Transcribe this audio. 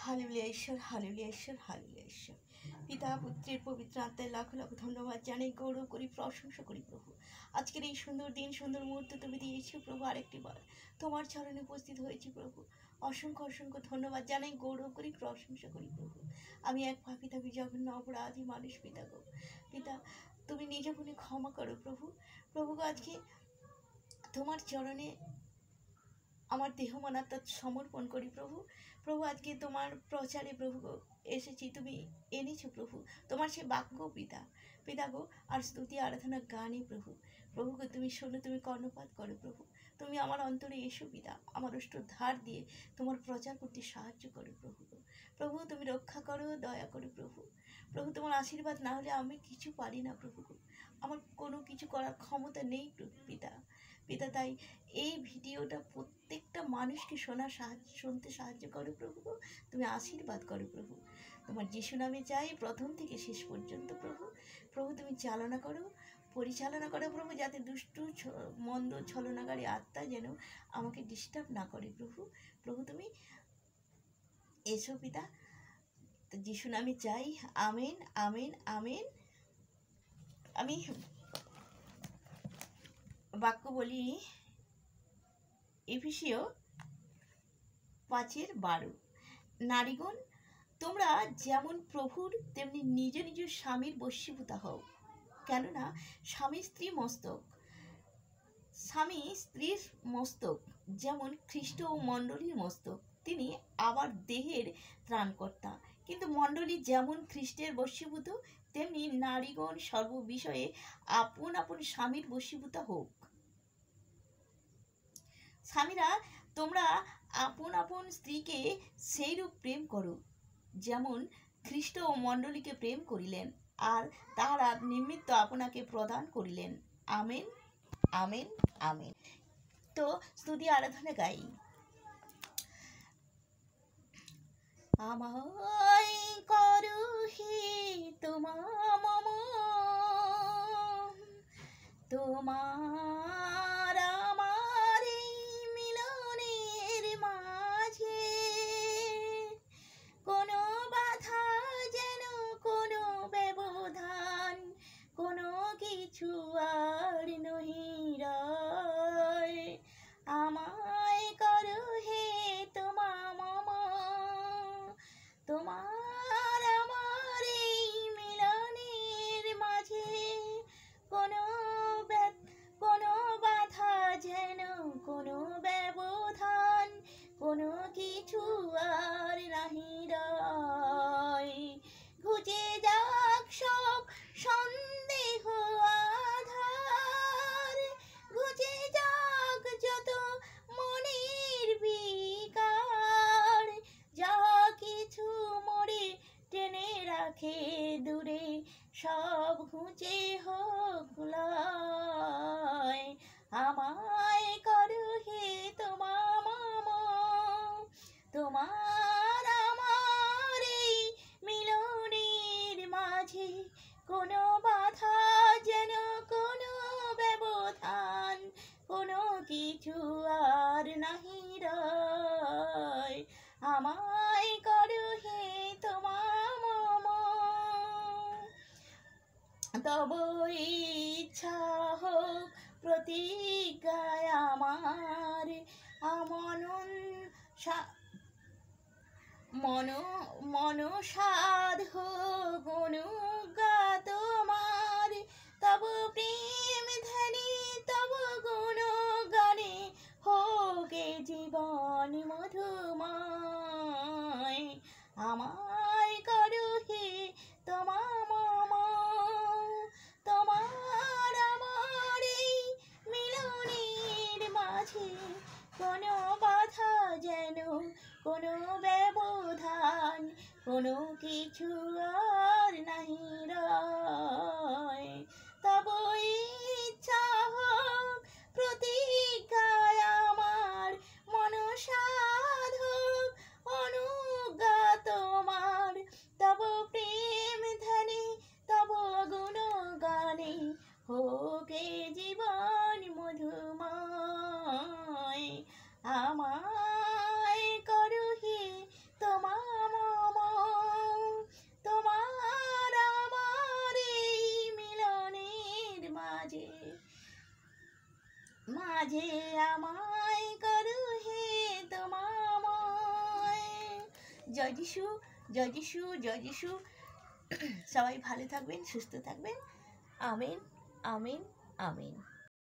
Hallelujah ঈশ্বর, hallelujah ঈশ্বর, hallelujah ঈশ্বর। পিতা পুত্রের পবিত্র আত্মায় লাখ লাখ ধন্যবাদ জানাই, গৌরব করি, প্রশংসা করি প্রভু। আজকের এই সুন্দর দিন, সুন্দর মুহূর্ত তুমি দিয়েছো প্রভু। আরেকটি বার তোমার চরণে উপস্থিত হয়েছি প্রভু। অসংখ্য অসংখ্য ধন্যবাদ জানাই, গৌরব করি, প্রশংসা করি প্রভু। আমি এক পাপী থাকি, জঘন্য অপরাধী মানুষ পিতা গো। পিতা তুমি নিজ গুণে ক্ষমা করো প্রভু। প্রভু আজকে তোমার চরণে আমার দেহ মন আত্মা সমর্পণ করি প্রভু। প্রভু আজকে তোমার প্রচারে প্রভু এসেছি, তুমি এনেছো প্রভু তোমার সে বাক্য পিতা পিতা গো। আর স্তুতি আরাধনা গানে প্রভু। প্রভুকে তুমি শোনো, তুমি কর্ণপাত করো প্রভু। তুমি আমার অন্তরে এসো পিতা, আমার অষ্ট ধার দিয়ে তোমার প্রচার করতে সাহায্য করো প্রভু। প্রভু তুমি রক্ষা করো, দয়া করো প্রভু। প্রভু তোমার আশীর্বাদ না হলে আমি কিছু পারি না প্রভু। আমার কোনো কিছু করার ক্ষমতা নেই প্রভু পিতা পিতা। তাই এই ভিডিওটা প্রত্যেকটা মানুষকে শুনতে সাহায্য করো প্রভু। তুমি আশীর্বাদ করো প্রভু। তোমার যিশু নামে চাই, প্রথম থেকে শেষ পর্যন্ত প্রভু। প্রভু তুমি চালনা করো, পরিচালনা করো প্রভু, যাতে দুষ্টু মন্দ ছলনাকারী আত্মা যেন আমাকে ডিস্টার্ব না করে প্রভু। প্রভু তুমি এসো পিতা, তো যিশু নামে চাই। Amen, amen, amen. আমি বাক্য বলি, এফেসীয় 5:12। নারীগণ তোমরা যেমন প্রভুর তেমনি নিজ নিজ স্বামীর বশীভূতা হও, কেননা স্বামী স্ত্রীর মস্তক, যেমন খ্রিস্ট ও মণ্ডলীর মস্তক, তিনি আবার দেহের ত্রাণকর্তা। কিন্তু মণ্ডলী যেমন খ্রিস্টের বশীভূত, তেমনি নারীগণ সর্ববিষয়ে আপন আপন স্বামীর বশীভূতা হোক। স্বামীরা তোমরা আপন আপন স্ত্রীকে সেইরূপ প্রেম করো, যেমন খ্রিস্ট ও মণ্ডলীকে প্রেম করিলেন, আর তাহারা নিমিত্ত আপনাকে প্রদান করিলেন। Amen, amen, amen. তো স্তুতি আরাধনা গাই। আমায় করো হে তোমার আমার এই মিলনের মাঝে কোনো বাধা যেন, কোনো ব্যবধান, কোনো কিছু আর নহিরয়। আমায় করো হে তোমার আমার এই মিলনের মাঝে কোনো বাধা যেন, কোনো ব্যবধান, কোনো কিছু আর নাহি রয়। ঘুচে যাক সব সন্দেহ আধার, ঘুচে যাক যত মনের বিকার, যা কিছু মোরে টেনে রাখে দূরে, সব ঘুচে হোক লয়। আমায় করো হে তোমার আমার এই মিলনের মাঝে কোনো বাধা যেন, কোনো ব্যবধান, কোনো কিছু আর নাহি রয়। আমায় করো হে তব ইচ্ছা হোক প্রতিজ্ঞায় আমার, মনসাদ হোক অনুজ্ঞা তোমার। তব প্রেম ধ্যানে, তব গুণ গানে হোক জীবন মধুময়। আমায় করো হে তোমার আমার এই মিলনের মাঝে কোনো বাধা যেন, কোনো ব্যবধান, কোনো কিছু আর নাহি রয়। তব ইচ্ছা হোক প্রতিজ্ঞায় আমার, মনসাদ হোক অনুজ্ঞা তোমার। তব প্রেম ধ্যানে, তব গুণ গানে হোক জীবন মধুময়। আমায় করো হে তোমার মাঝে আমায় করো হে তোমায়। জয় যিশু, জয় যিশু, জয় যিশু। সবাই ভালো থাকবেন, সুস্থ থাকবেন। আমিন, আমিন, আমিন।